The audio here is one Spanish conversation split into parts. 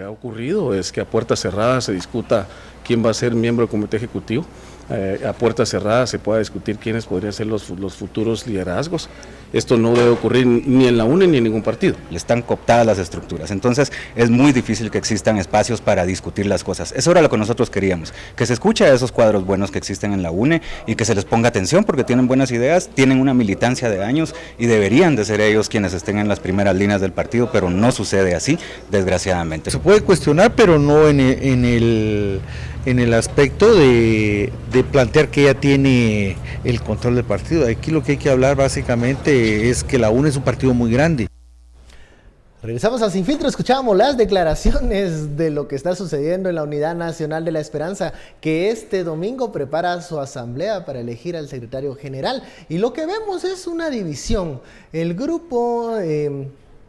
ha ocurrido es que a puertas cerradas se discuta quién va a ser miembro del comité ejecutivo. A puertas cerradas se pueda discutir quiénes podrían ser los futuros liderazgos. Esto no debe ocurrir ni en la UNE ni en ningún partido. Están cooptadas las estructuras, entonces es muy difícil que existan espacios para discutir las cosas. Eso era lo que nosotros queríamos, que se escuche a esos cuadros buenos que existen en la UNE y que se les ponga atención porque tienen buenas ideas, tienen una militancia de años y deberían de ser ellos quienes estén en las primeras líneas del partido, pero no sucede así, desgraciadamente. Se puede cuestionar, pero no en el aspecto de plantear que ella tiene el control del partido. Aquí lo que hay que hablar básicamente es que la UNE es un partido muy grande. Regresamos a Sin Filtro, escuchábamos las declaraciones de lo que está sucediendo en la Unidad Nacional de la Esperanza, que este domingo prepara su asamblea para elegir al secretario general. Y lo que vemos es una división. El grupo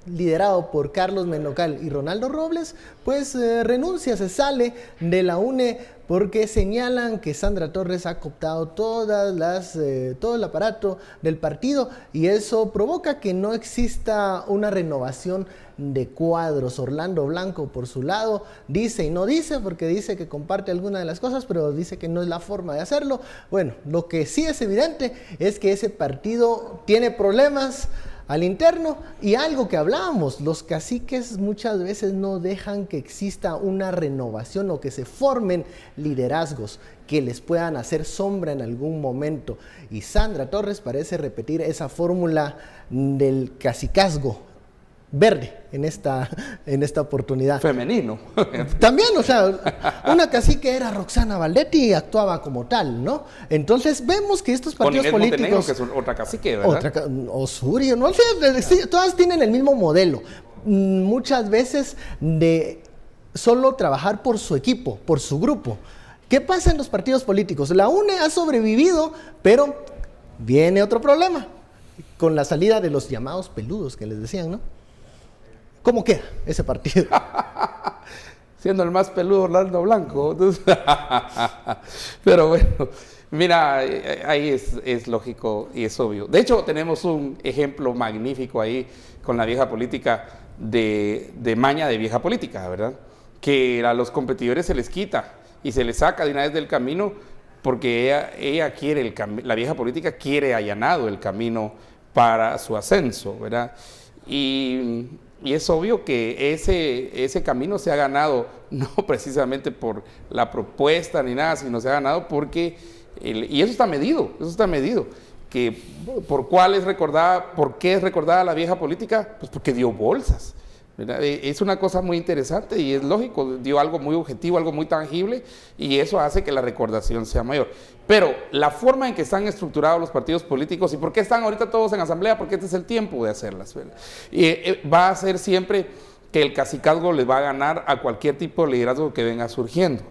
liderado por Carlos Menlocal y Ronaldo Robles, pues renuncia, se sale de la UNE porque señalan que Sandra Torres ha cooptado todo el aparato del partido y eso provoca que no exista una renovación de cuadros. Orlando Blanco, por su lado, dice y no dice, porque dice que comparte alguna de las cosas, pero dice que no es la forma de hacerlo. Bueno, lo que sí es evidente es que ese partido tiene problemas al interno y algo que hablábamos, los caciques muchas veces no dejan que exista una renovación o que se formen liderazgos que les puedan hacer sombra en algún momento. Y Sandra Torres parece repetir esa fórmula del cacicazgo verde en esta oportunidad. Femenino. También, o sea, una cacique era Roxana Valdetti y actuaba como tal, ¿no? Entonces vemos que estos partidos políticos... que es otra cacique, ¿verdad? Osorio, no sé, sí, todas tienen el mismo modelo. Muchas veces de solo trabajar por su equipo, por su grupo. ¿Qué pasa en los partidos políticos? La UNE ha sobrevivido, pero viene otro problema, con la salida de los llamados peludos que les decían, ¿no? ¿Cómo queda ese partido? Siendo el más peludo Orlando Blanco. Pero bueno, mira, ahí es lógico y es obvio. De hecho, tenemos un ejemplo magnífico ahí con la vieja política de maña de vieja política, ¿verdad? Que a los competidores se les quita y se les saca de una vez del camino porque ella quiere, la vieja política quiere allanado el camino para su ascenso, ¿verdad? Y es obvio que ese camino se ha ganado no precisamente por la propuesta ni nada, sino se ha ganado porque, y eso está medido, que ¿por qué es recordada la vieja política? Pues porque dio bolsas, ¿verdad? Es una cosa muy interesante y es lógico, dio algo muy objetivo, algo muy tangible y eso hace que la recordación sea mayor. Pero la forma en que están estructurados los partidos políticos y por qué están ahorita todos en asamblea, porque este es el tiempo de hacerlas, ¿verdad? Va a ser siempre que el cacicazgo les va a ganar a cualquier tipo de liderazgo que venga surgiendo.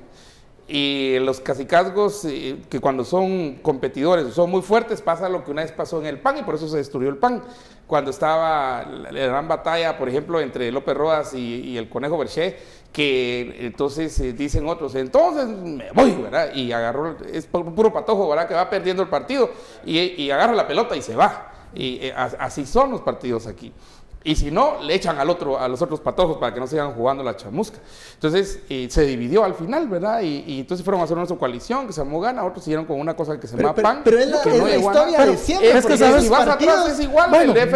Y los cacicazgos que cuando son competidores son muy fuertes, pasa lo que una vez pasó en el PAN y por eso se destruyó el PAN. Cuando estaba la gran batalla, por ejemplo, entre López Rodas y el Conejo Berché, que entonces dicen otros, entonces me voy, ¿verdad? Y agarró, es puro patojo, ¿verdad? Que va perdiendo el partido y agarra la pelota y se va. Y así son los partidos aquí. Y si no, le echan a los otros patojos para que no sigan jugando la chamusca. Entonces, se dividió al final, ¿verdad? Y entonces fueron a hacer una coalición que se llamó Gana, otros siguieron con una cosa que se llama PAN. Pero es la historia de siempre. Es que sabes, si vas atrás es igual, bueno, el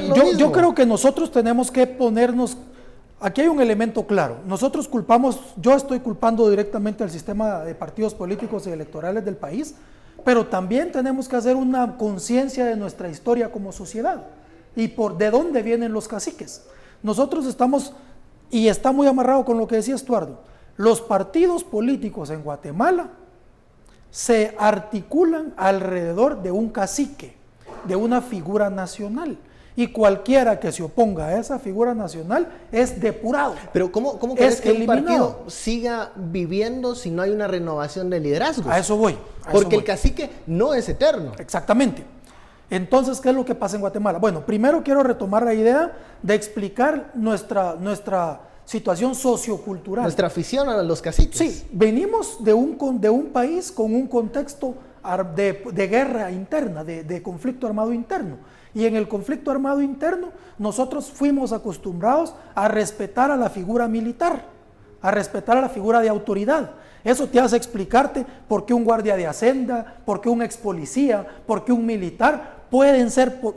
igual. Yo creo que nosotros tenemos que ponernos... Aquí hay un elemento claro. Nosotros yo estoy culpando directamente al sistema de partidos políticos y electorales del país, pero también tenemos que hacer una conciencia de nuestra historia como sociedad. Y de dónde vienen los caciques. Nosotros estamos, y está muy amarrado con lo que decía Estuardo, los partidos políticos en Guatemala se articulan alrededor de un cacique, de una figura nacional. Y cualquiera que se oponga a esa figura nacional es depurado. Pero ¿cómo crees que un partido siga viviendo si no hay una renovación de liderazgos? A eso voy. Porque el cacique no es eterno. Exactamente. Entonces, ¿qué es lo que pasa en Guatemala? Bueno, primero quiero retomar la idea de explicar nuestra situación sociocultural. Nuestra afición a los caciques. Sí, venimos de un país con un contexto de guerra interna, de conflicto armado interno. Y en el conflicto armado interno nosotros fuimos acostumbrados a respetar a la figura militar, a respetar a la figura de autoridad. Eso te hace explicarte por qué un guardia de Hacienda, por qué un ex policía, por qué un militar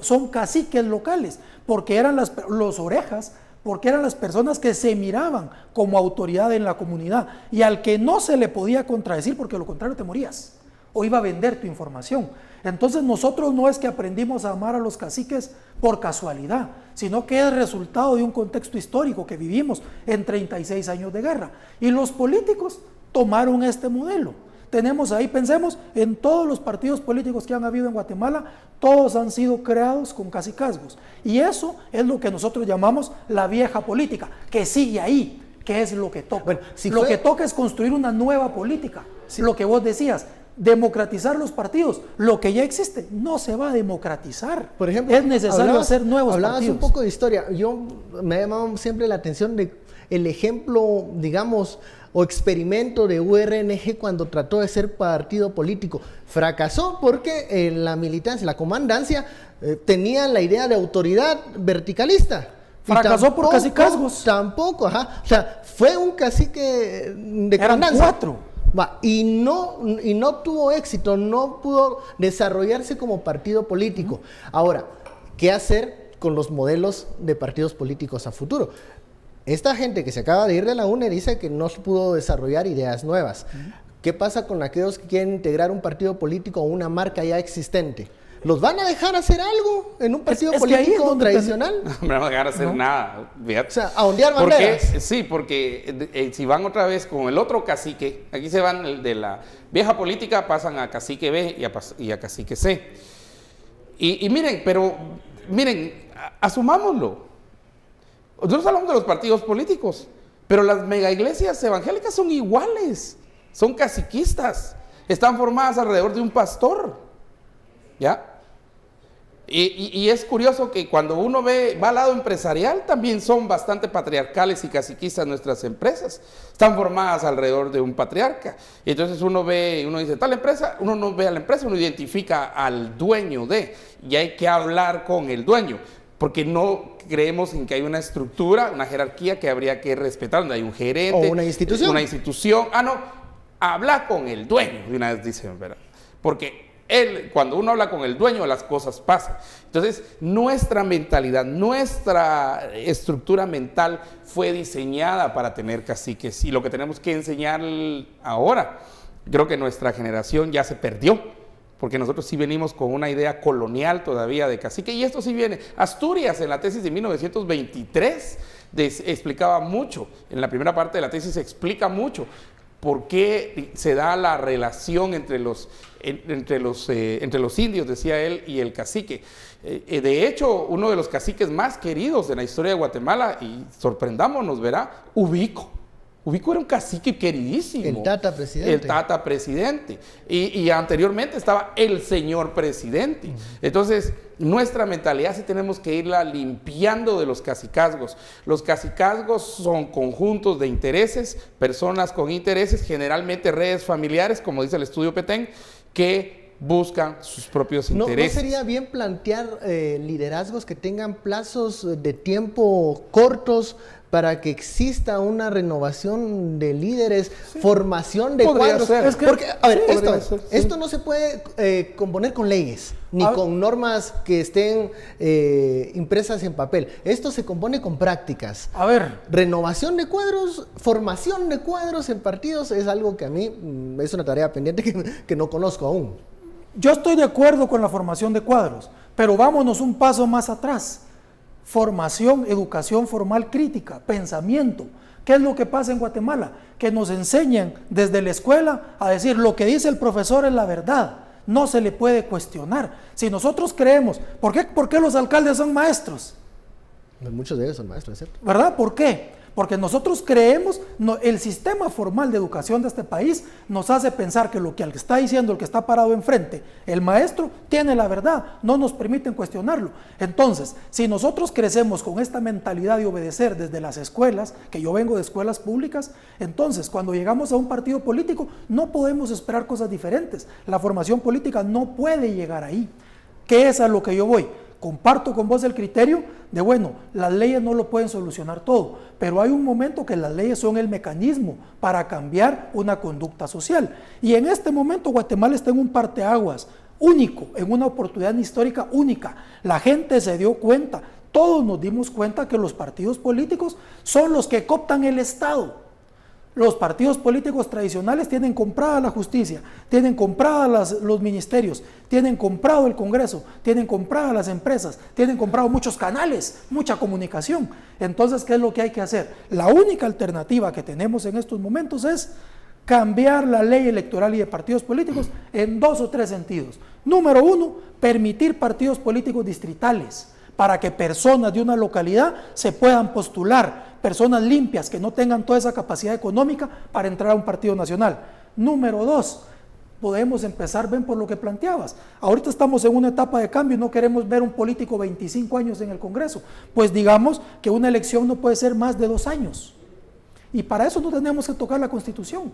son caciques locales, porque eran los orejas, porque eran las personas que se miraban como autoridad en la comunidad y al que no se le podía contradecir, porque de lo contrario te morías o iba a vender tu información. Entonces nosotros no es que aprendimos a amar a los caciques por casualidad, sino que es resultado de un contexto histórico que vivimos en 36 años de guerra. Y los políticos tomaron este modelo. Tenemos ahí, pensemos en todos los partidos políticos que han habido en Guatemala, todos han sido creados con cacicazgos. Y eso es lo que nosotros llamamos la vieja política, que sigue ahí, que es lo que toca. Bueno, lo que toca es construir una nueva política. Lo que vos decías, democratizar los partidos, lo que ya existe no se va a democratizar. Por ejemplo, es necesario hacer nuevos partidos. Hablabas un poco de historia. Me ha llamado siempre la atención de el ejemplo, digamos, o experimento de URNG cuando trató de ser partido político. Fracasó porque la militancia, la comandancia, tenía la idea de autoridad verticalista. Fracasó por cacicazgos. Tampoco, ajá. O sea, fue un cacique de comandancia. Eran 4. Y no tuvo éxito, no pudo desarrollarse como partido político. Ahora, ¿qué hacer con los modelos de partidos políticos a futuro? Esta gente que se acaba de ir de la UNE dice que no se pudo desarrollar ideas nuevas. ¿Qué pasa con aquellos que quieren integrar un partido político o una marca ya existente? ¿Los van a dejar hacer algo en un partido político tradicional? No me van a dejar hacer nada. Fíjate. O sea, a ondear banderas. Sí, porque si van otra vez con el otro cacique, aquí se van de la vieja política, pasan a cacique B y a cacique C. Y miren, asumámoslo. Nosotros hablamos de los partidos políticos, pero las megaiglesias evangélicas son iguales, son caciquistas, están formadas alrededor de un pastor, ¿ya? Y es curioso que cuando uno va al lado empresarial, también son bastante patriarcales y caciquistas nuestras empresas, están formadas alrededor de un patriarca. Y entonces uno dice, tal empresa, uno no ve a la empresa, uno identifica al dueño y hay que hablar con el dueño, porque no creemos en que hay una estructura, una jerarquía que habría que respetar, donde hay un gerente. O una institución. Una institución. Habla con el dueño, de una vez dicen, ¿verdad? Porque cuando uno habla con el dueño, las cosas pasan. Entonces, nuestra mentalidad, nuestra estructura mental fue diseñada para tener caciques. Y lo que tenemos que enseñar ahora, creo que nuestra generación ya se perdió. Porque nosotros sí venimos con una idea colonial todavía de cacique, y esto sí viene. Asturias, en la tesis de 1923, explicaba mucho, en la primera parte de la tesis se explica mucho por qué se da la relación entre los indios, decía él, y el cacique. De hecho, uno de los caciques más queridos de la historia de Guatemala, y sorprendámonos, verá, Ubico era un cacique queridísimo. El Tata Presidente. El Tata Presidente. Y anteriormente estaba el señor Presidente. Entonces, nuestra mentalidad sí tenemos que irla limpiando de los cacicazgos. Los cacicazgos son conjuntos de intereses, personas con intereses, generalmente redes familiares, como dice el estudio Petén, que buscan sus propios intereses. ¿No sería bien plantear liderazgos que tengan plazos de tiempo cortos para que exista una renovación de líderes, formación de cuadros? Porque, a ver, esto no se puede componer con leyes, ni con normas que estén impresas en papel. Esto se compone con prácticas. A ver. Renovación de cuadros, formación de cuadros en partidos es algo que a mí es una tarea pendiente que no conozco aún. Yo estoy de acuerdo con la formación de cuadros, pero vámonos un paso más atrás. Formación, educación formal crítica, pensamiento. ¿Qué es lo que pasa en Guatemala? Que nos enseñan desde la escuela a decir lo que dice el profesor es la verdad, no se le puede cuestionar. Si nosotros creemos, ¿por qué los alcaldes son maestros? Muchos de ellos son maestros, ¿cierto? ¿Verdad? ¿Por qué? Porque nosotros creemos, el sistema formal de educación de este país nos hace pensar que lo que está diciendo el que está parado enfrente, el maestro, tiene la verdad, no nos permiten cuestionarlo. Entonces, si nosotros crecemos con esta mentalidad de obedecer desde las escuelas, que yo vengo de escuelas públicas, entonces cuando llegamos a un partido político no podemos esperar cosas diferentes. La formación política no puede llegar ahí. ¿Qué es a lo que yo voy? Comparto con vos el criterio de, bueno, las leyes no lo pueden solucionar todo, pero hay un momento que las leyes son el mecanismo para cambiar una conducta social. Y en este momento Guatemala está en un parteaguas único, en una oportunidad histórica única. La gente se dio cuenta, todos nos dimos cuenta que los partidos políticos son los que cooptan el Estado. Los partidos políticos tradicionales tienen comprada la justicia, tienen compradas los ministerios, tienen comprado el Congreso, tienen compradas las empresas, tienen comprado muchos canales, mucha comunicación. Entonces, ¿qué es lo que hay que hacer? La única alternativa que tenemos en estos momentos es cambiar la ley electoral y de partidos políticos en 2 o 3 sentidos. Número 1, permitir partidos políticos distritales, para que personas de una localidad se puedan postular, personas limpias que no tengan toda esa capacidad económica para entrar a un partido nacional. Número 2, podemos empezar, ven por lo que planteabas. Ahorita estamos en una etapa de cambio y no queremos ver un político 25 años en el Congreso. Pues digamos que una elección no puede ser más de 2 años. Y para eso no tenemos que tocar la Constitución.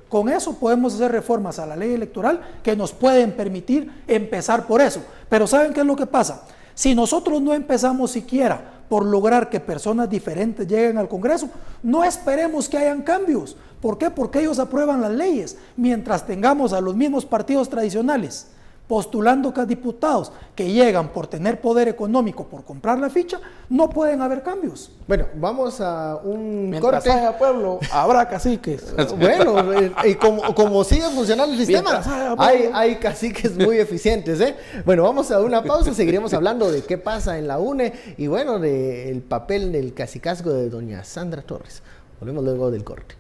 Con eso podemos hacer reformas a la ley electoral que nos pueden permitir empezar por eso. Pero ¿saben qué es lo que pasa? Si nosotros no empezamos siquiera por lograr que personas diferentes lleguen al Congreso, no esperemos que hayan cambios. ¿Por qué? Porque ellos aprueban las leyes. Mientras tengamos a los mismos partidos tradicionales postulando diputados que llegan por tener poder económico, por comprar la ficha, no pueden haber cambios. Bueno, vamos a un Mientras corte. haya pueblo, habrá caciques. Bueno, y como sigue funcionando el sistema, Mientras haya pueblo. hay caciques muy eficientes, ¿eh? Bueno, vamos a una pausa, seguiremos hablando de qué pasa en la UNE y bueno, del papel del cacicazgo de doña Sandra Torres. Volvemos luego del corte.